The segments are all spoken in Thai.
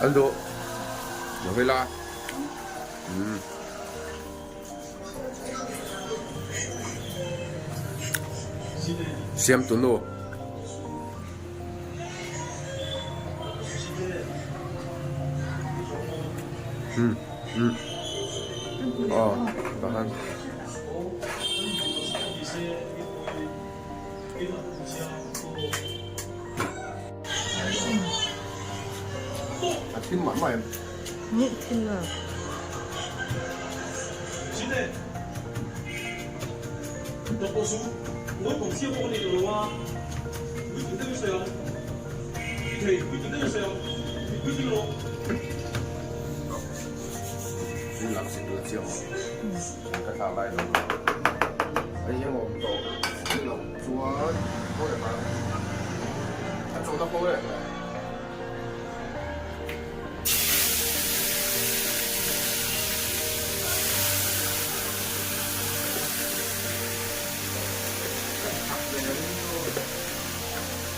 อันดูเดี๋ยวเวลาเสียมตุนดูอ๋อประมาณทิ้งหมาใหม่นี่ทิ้งอ่ะ你老是得叫，看他来了，哎呀，我们都这种做好的嘛，他做得好的。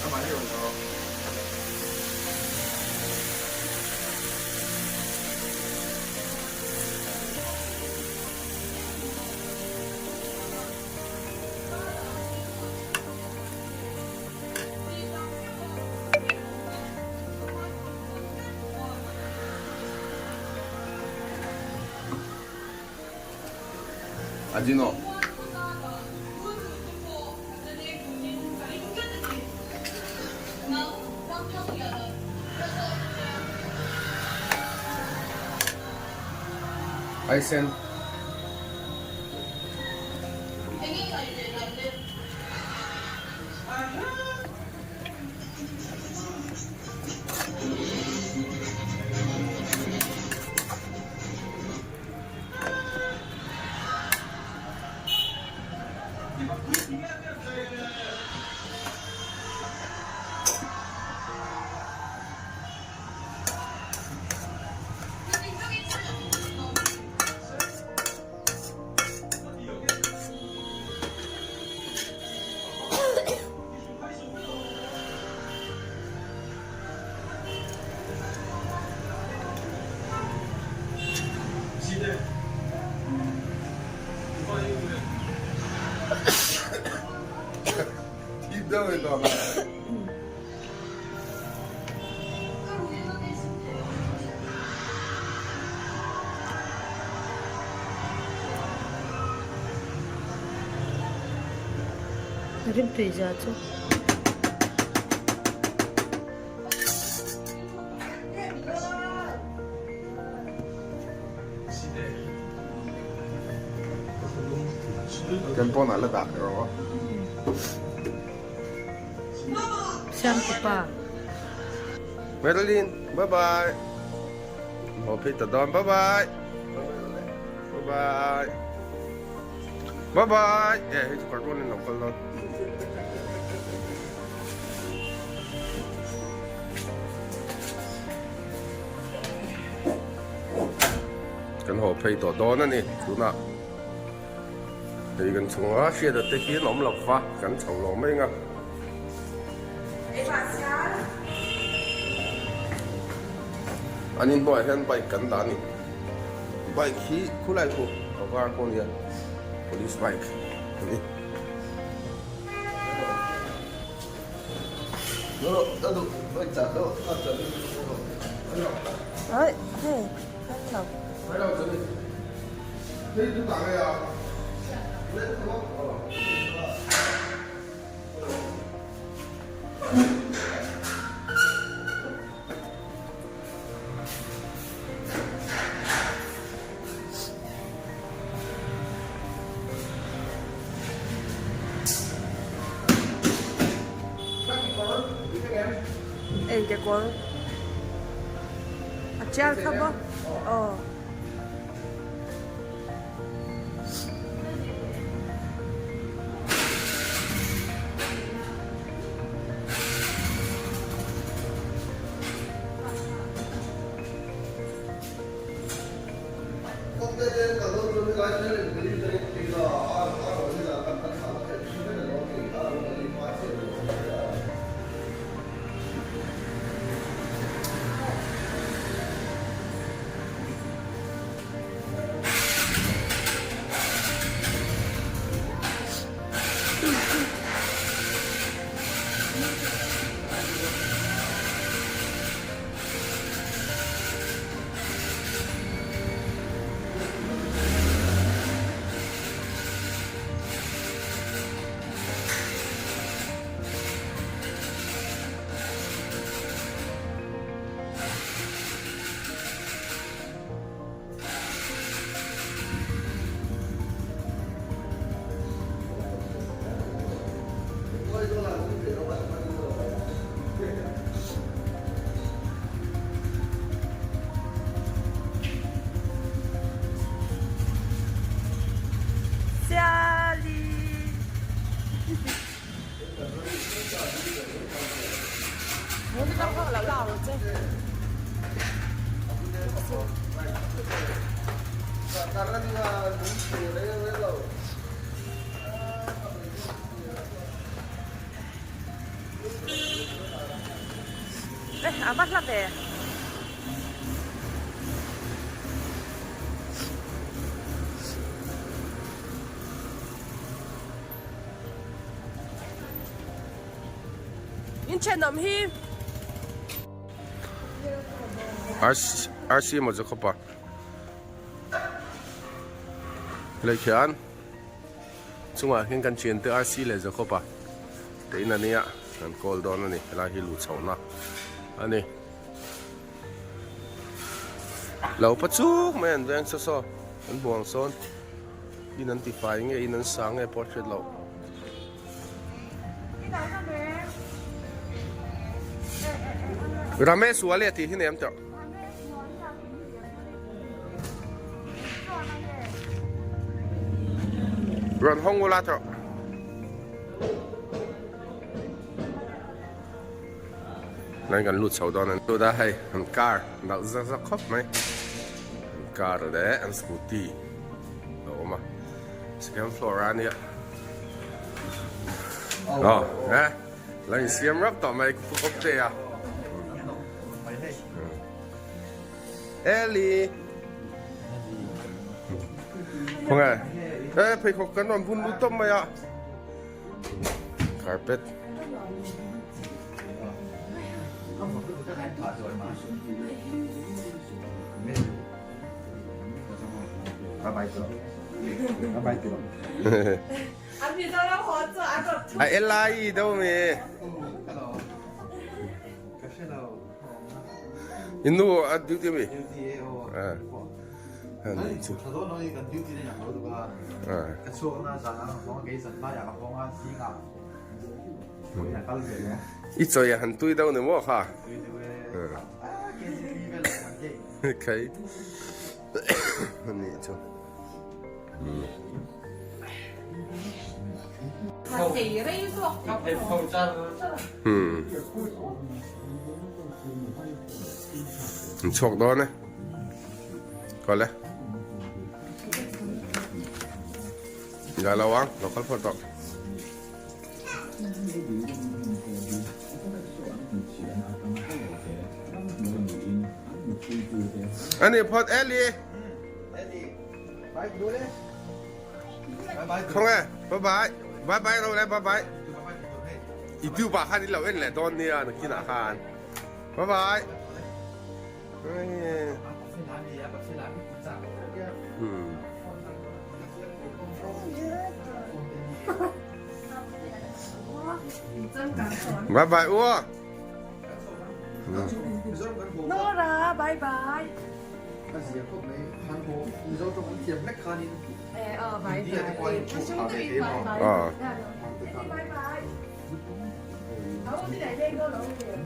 干嘛用的？味の海鮮이더위도 Rib приезжать. tempo nella data, no? Siamo papà. Madeline, bye bye. Oh, Peter Don, bye bye. Bye bye. Bye bye. Yeah, he's got one in the color. Cần hồ Peter Don nè, chú nào. Thì gần从阿些的这些我们老花，跟从老妹啊。anh nhìn bỏi hen bike cẩn thận đi bike khí khu lại khu có qua con gì police bike đi đó đó đó bike chặt đó chặt đi Đấy, hey, hello. phải đâu chặt đi đi chúng ta đây à lên không Ê, cái con Chal không á? Amat lah deh. Ini channel hi. RC หมดจะครบปะเลยเขียนช่วงเห็นกันเชียนเตอ RC เลยจะครบปะแต่อินนี้อ่ะกันโกลดอนนี่เวลาฮิลูเฉานะอันนี้เราปัจจุบันแม่นแรงซะซะอันบวงโซนอินันติฟายไงอินันสังไงพอร์เทรตเราเราไม่สวยเลยที่นี่มั้งจ๊ะรอนห้องเวลาจ๊ะนั่นกันลุดเสาตอนนั้นตัวได้อันการ์นักจะครบไหมอันการ์เลยอันสกูตี้เอามาสแกนฟลอรานี่อ๋อนะแล้วเสียมรับต่อมาครบเจียเอลี่พงไงไปขบกันวันพุ่นรู้ต้มไหมอ่ะคาร์เพ็ตอันนี้เราขอเจออันแบบ ไอเอลไลเดี๋ยวมีอินดูอัดดิวตี้มีอันนี้ชุดอีจอยหันตุยเดาหนึ่งว่าค่ะใครอันนี้ชุดชกโดนนะก่อนเลยอย่าระวังเราค่อยพอต่ออันนี้พอดเอลี่ไปดูเลยเขาไงบายบายเราเลยบายอีดูปากคันนี้เราเอ็นแหละตอนนี้อ่ะกินอาหารบายบายอ้วโนราบายบาย 但是也不没韩国，你说中文点没看你，บายบายช่วงตัวอีกบายบายบายบายเอาที่ไหนเด้งก็ร้องเลย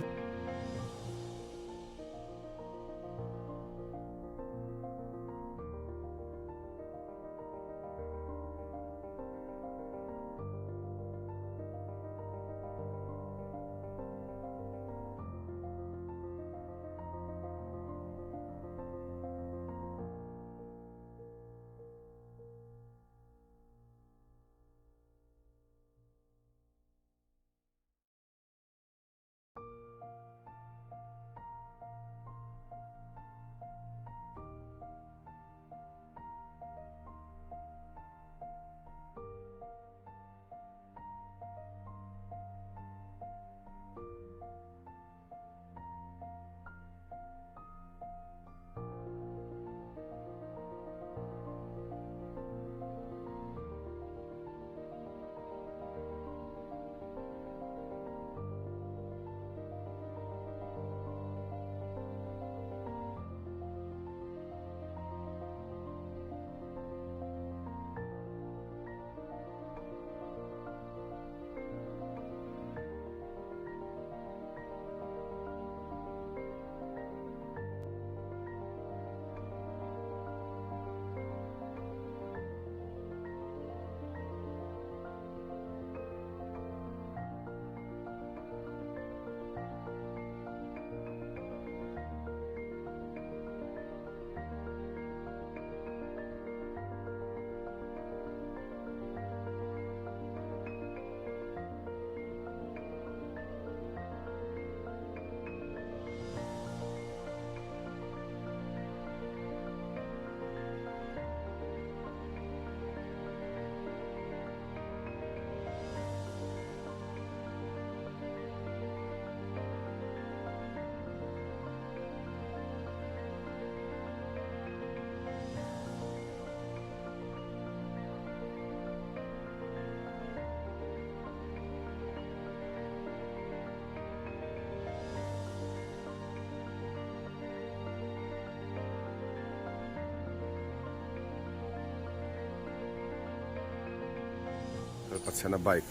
ปัชนาไบค์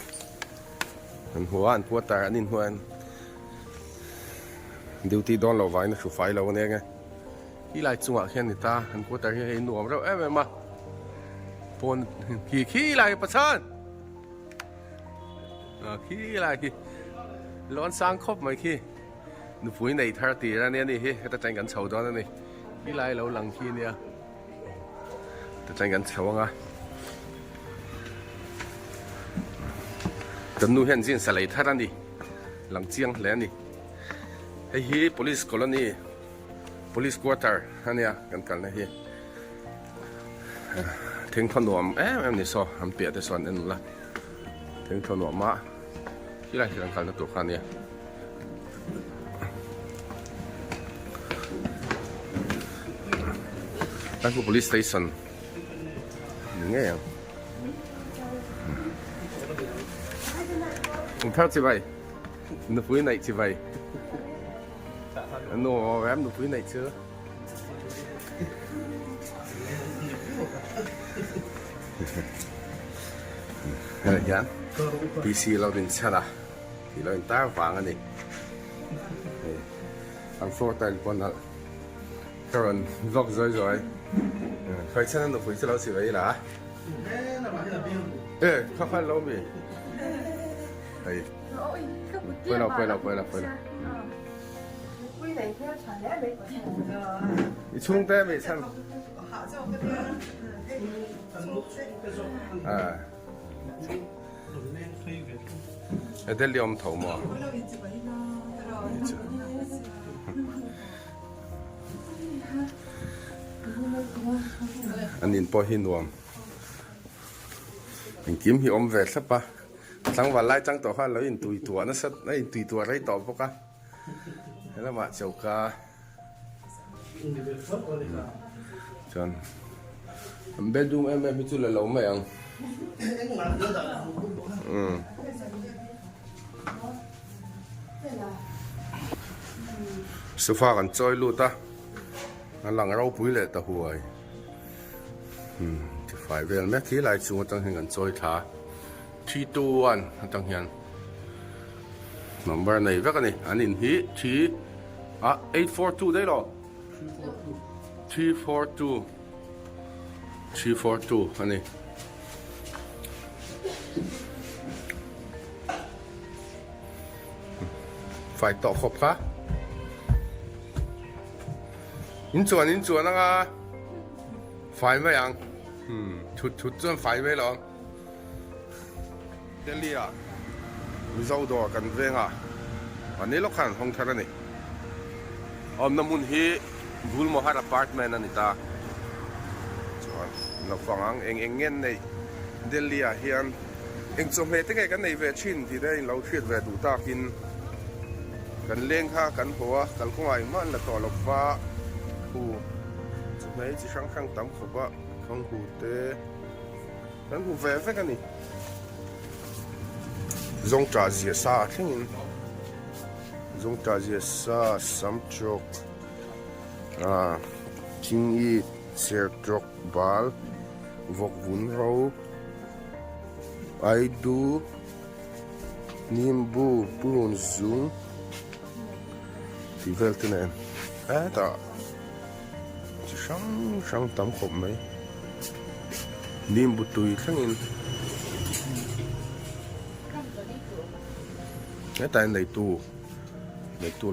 อันหัวอันปวดตาอันนี้หัวอันดิวตี้ดอนเราไว้นะชูไฟเราเนี่ยไงที่ไรจังหวะแค่นี้ตาอันปวดตาเห็นหนวมเรามาปนขี้ไรประชันขี้ไรขี้ร้อนสร้างครบไหมขี้หนูปุ๋ยในทาร์ตีแล้วเนี่ยนี่แต่ใจกันเฉาตอนนั้นนี่ขี้ไรเราหลังขี้เนี่ยแต่ใจกันเฉาไงกันนู่นเห็นสิ่งสลายท่านี่หลังเจียงแล้วนี่ไอ้ฮี police colony police quarter อันเนี้ยกันนะฮีถึงถนนอันนี้ซออันเปียแต่ส่วนอันนู้นละถึงถนนมาที่ไรที่กันนะตัวคันเนี้ยนั่นคือ police station ยังไงอ่ะผมเท่าที่ไปนึกว่าไหนที่ไปอันนู้นแอมนึกว่าไหนเชื่อเฮ้ยยันพีซีเราเป็นชนะที่เราเป็นตาฟังอันนี้อันโฟร์แต่คนนั้นก็รันล็อกจ่อยๆเคยชนะนึกว่าที่เราสิไปละค่อยๆล้มอีกไป了。你冲单没唱？ได้เลี้ยม头嘛？อันนี้พอหินรวมกิมหิอมเวทสักปะทั้งวันไล่จังตัวข้าแล้วอินตุยตัวนั่นสัตว์นั่นตุยตัวไรต่อพวกกันแล้วมาเจ้ากาจนเบดดูเอ็มพิจูเลยเราไม่ยังสุฟ้ากันจอยลูตาหลังเราปุ้ยเลยตะหวยฝ่ายเวลแม่ที่ไรจูตั้งเห็นกันจอยท่าที่ตัวตั้งเห็นnumber ไหนวะกันนี่อันนี้ที่842ได้หรอ342อันนี้ฝ่ายต่อขบค่ะ您做那个ฝ่ายไม่ยังชุดจนฝ่ายไม่หรอเดลี่อ่ะมีเจ้าตัวกันเองอ่ะวันนี้เราขันห้องท่านี่น้ำมันฮีบุลมหาอพาร์ตเมนต์นี่ตาเราฟังเองเงี้ยในเดลี่อ่ะเฮียนเองสมัยตั้งแต่กันในเวชินที่ได้เราเชื่อเวดูตากินกันเลี้ยงข้ากันหัวกันขวายมันและต่อหลบฟ้าหูสมัยที่ช่างข้างต่ำขบว่าข้างหูเตะกันหูแวะกันนี่จงจ่าเสียซาทิ้งจงจ่าเสียซาสัมจกจิงอีเสียจกบาลวกวุ้นเราไอดูนิมบูปูนซุงที่เวลต์เนี่ยแต่จะช่างตำขบไหมนิมบูตุยทั้งอินแต่ในตู้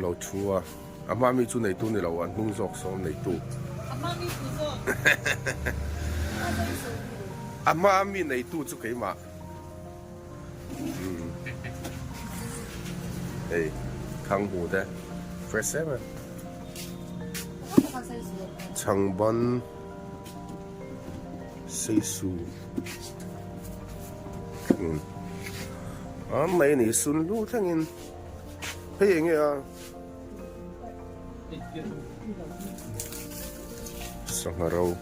เราชัวอาม่ามีจูในตู้นี่เราอันมุ่งจอกซ้อมในตู้อาม่ามีในตู้จุกไอ้มาข้างหูเด้Fresh Seven 창반 세수 mấy này xuân lũ thế nghìn thấy gì nghe à sang hà râu